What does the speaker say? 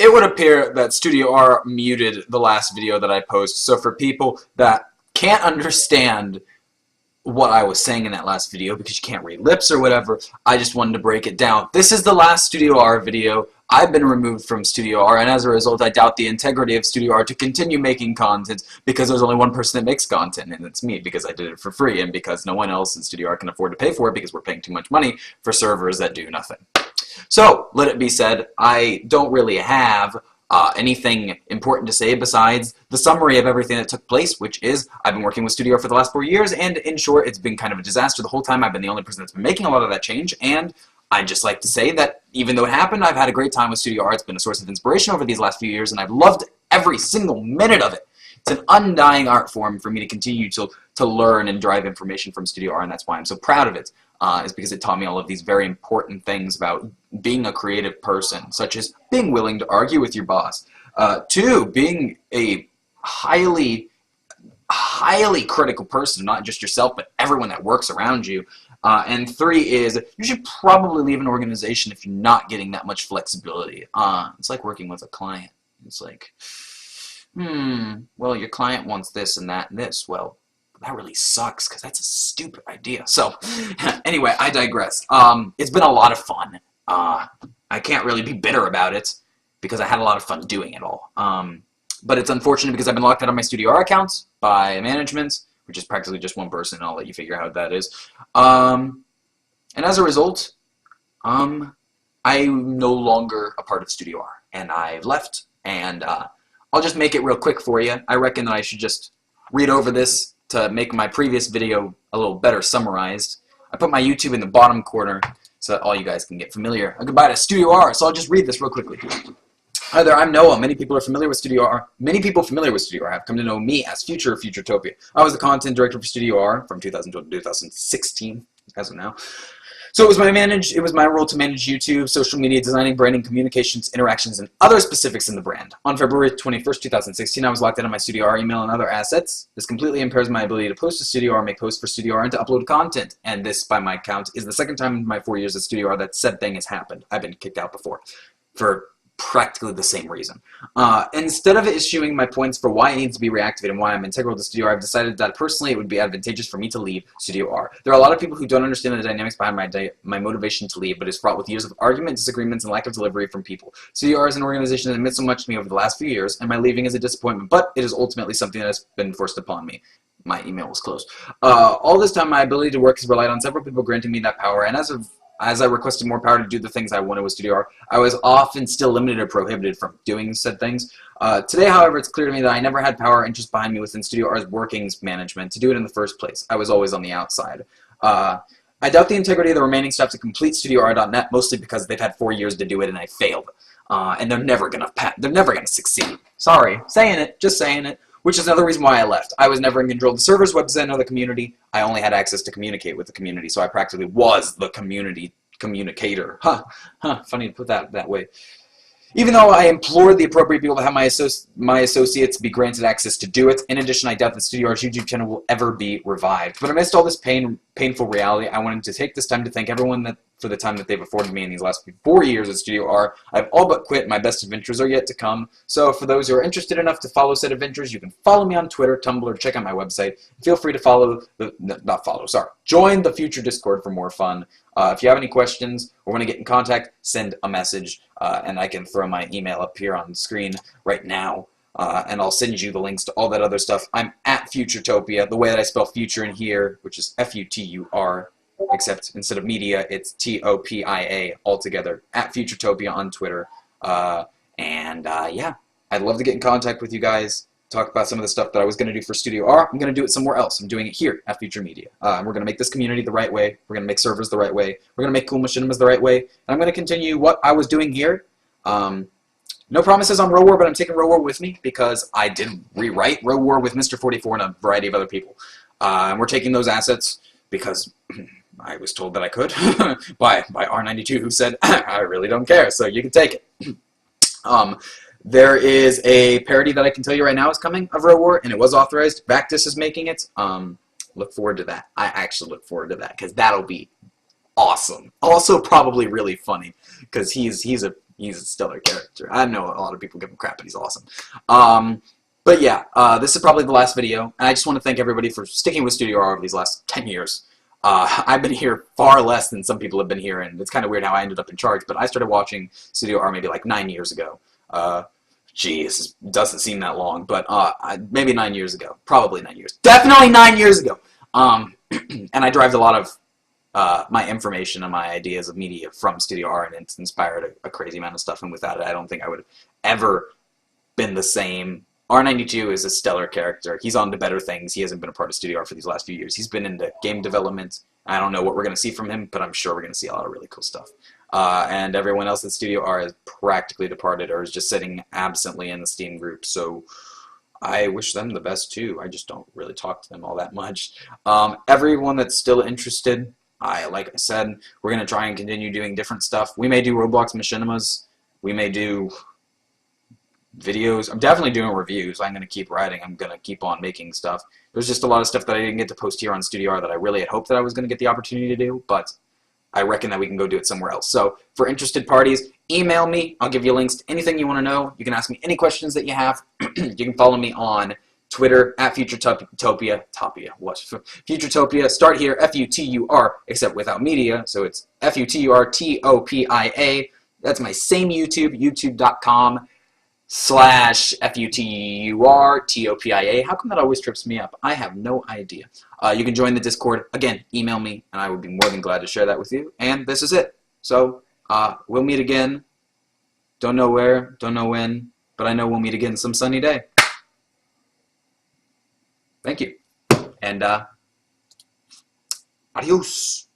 it would appear that StudioARE muted the last video that I posted. So for people that can't understand what I was saying in that last video because you can't read lips or whatever, I just wanted to break it down. This is the last StudioARE video. I've been removed from StudioARE, and as a result, I doubt the integrity of StudioARE to continue making content because there's only one person that makes content, and it's me because I did it for free and because no one else in StudioARE can afford to pay for it because we're paying too much money for servers that do nothing. So, let it be said, I don't really have anything important to say besides the summary of everything that took place, which is I've been working with StudioARE for the last 4 years, and in short, it's been kind of a disaster the whole time. I've been the only person that's been making a lot of that change, and I'd just like to say that even though it happened, I've had a great time with StudioARE. It's been a source of inspiration over these last few years, and I've loved every single minute of it. It's an undying art form for me to continue to learn and drive information from StudioARE, and that's why I'm so proud of it, is because it taught me all of these very important things about being a creative person, such as being willing to argue with your boss. 2, being a highly critical person, not just yourself, but everyone that works around you. And 3 is you should probably leave an organization if you're not getting that much flexibility. It's like working with a client. It's like, well, your client wants this and that and this. Well, that really sucks because that's a stupid idea. So, anyway, I digress. It's been a lot of fun. I can't really be bitter about it because I had a lot of fun doing it all. But it's unfortunate because I've been locked out of my StudioARE accounts by management, which is practically just one person. I'll let you figure out how that is. And as a result, I'm no longer a part of StudioARE, and I've left. And I'll just make it real quick for you. I reckon that I should just read over this to make my previous video a little better summarized. I put my YouTube in the bottom corner so that all you guys can get familiar. A goodbye to StudioARE, so I'll just read this real quickly. Hi there, I'm Noah. Many people are familiar with StudioARE. Many people familiar with StudioARE have come to know me as FUTURTOPIA. I was the content director for StudioARE from 2012 to 2016, as of now. So it was my role to manage YouTube, social media, designing, branding, communications, interactions, and other specifics in the brand. On February 21st, 2016, I was locked out of my StudioARE email and other assets. This completely impairs my ability to post to StudioARE, make posts for StudioARE, and to upload content. And this, by my count, is the second time in my 4 years at StudioARE that said thing has happened. I've been kicked out before for practically the same reason. Instead of issuing my points for why it needs to be reactivated and why I'm integral to StudioARE, I've decided that personally it would be advantageous for me to leave StudioARE. There are a lot of people who don't understand the dynamics behind my motivation to leave, but it's fraught with years of argument, disagreements, and lack of delivery from people. StudioARE is an organization that meant so much to me over the last few years, and my leaving is a disappointment, but it is ultimately something that has been forced upon me. My email was closed. All this time, my ability to work has relied on several people granting me that power, and as I requested more power to do the things I wanted with StudioARE, I was often still limited or prohibited from doing said things. Today, however, it's clear to me that I never had power or interest behind me within StudioARE's workings management to do it in the first place. I was always on the outside. I doubt the integrity of the remaining staff to complete StudioARE.net, mostly because they've had 4 years to do it and I failed. And they're never gonna succeed. Sorry, saying it, just saying it. Which is another reason why I left. I was never in control of the servers, website, or the community. I only had access to communicate with the community, so I practically was the community communicator. Funny to put that way. Even though I implored the appropriate people to have my associates be granted access to do it, in addition, I doubt that StudioARE's YouTube channel will ever be revived. But amidst all this painful reality, I wanted to take this time to thank everyone for the time that they've afforded me in these last 4 years at StudioARE. I've all but quit. My best adventures are yet to come. So for those who are interested enough to follow said adventures, you can follow me on Twitter, Tumblr, check out my website. Feel free to join the Future Discord for more fun. If you have any questions or want to get in contact, send a message, and I can throw my email up here on the screen right now, and I'll send you the links to all that other stuff. I'm at FUTURTOPIA, the way that I spell future in here, which is F-U-T-U-R, except instead of media, it's T-O-P-I-A altogether, at FUTURTOPIA on Twitter. Yeah, I'd love to get in contact with you guys, talk about some of the stuff that I was going to do for StudioARE. I'm going to do it somewhere else. I'm doing it here at Future Media. We're going to make this community the right way. We're going to make servers the right way. We're going to make cool machinimas the right way. And I'm going to continue what I was doing here. No promises on Row War, but I'm taking Row War with me because I did rewrite Row War with Mr. 44 and a variety of other people. And we're taking those assets because I was told that I could by R92, who said, I really don't care, so you can take it. There is a parody that I can tell you right now is coming of Row War, and it was authorized. Vactus is making it. Look forward to that. I actually look forward to that, because that'll be awesome. Also probably really funny, because he's a He's a stellar character. I know a lot of people give him crap, but he's awesome. But yeah, this is probably the last video, and I just want to thank everybody for sticking with StudioARE over these last 10 years. I've been here far less than some people have been here, and it's kind of weird how I ended up in charge, but I started watching StudioARE maybe like 9 years ago. Geez, it doesn't seem that long, but maybe 9 years ago. Probably 9 years. Definitely 9 years ago! And I derived a lot of my information and my ideas of media from StudioARE, and it's inspired a crazy amount of stuff, and without it, I don't think I would have ever been the same. R92 is a stellar character. He's on to better things. He hasn't been a part of StudioARE for these last few years. He's been into game development. I don't know what we're going to see from him, but I'm sure we're going to see a lot of really cool stuff. And everyone else at StudioARE has practically departed or is just sitting absently in the Steam group, so I wish them the best too. I just don't really talk to them all that much. Everyone that's still interested, like I said, we're going to try and continue doing different stuff. We may do Roblox machinimas. We may do videos. I'm definitely doing reviews. I'm going to keep writing. I'm going to keep on making stuff. There's just a lot of stuff that I didn't get to post here on StudioARE that I really had hoped that I was going to get the opportunity to do, but I reckon that we can go do it somewhere else. So for interested parties, email me. I'll give you links to anything you want to know. You can ask me any questions that you have. You can follow me on Twitter at FUTURTOPIA. FUTURTOPIA. Start here, F-U-T-U-R, except without media, so it's F-U-T-U-R-T-O-P-I-A. That's my same YouTube, youtube.com/FUTURTOPIA. How come that always trips me up? I have no idea. You can join the Discord. Again, email me, and I would be more than glad to share that with you. And this is it. So, we'll meet again. Don't know where, don't know when, but I know we'll meet again some sunny day. Thank you. And, adios.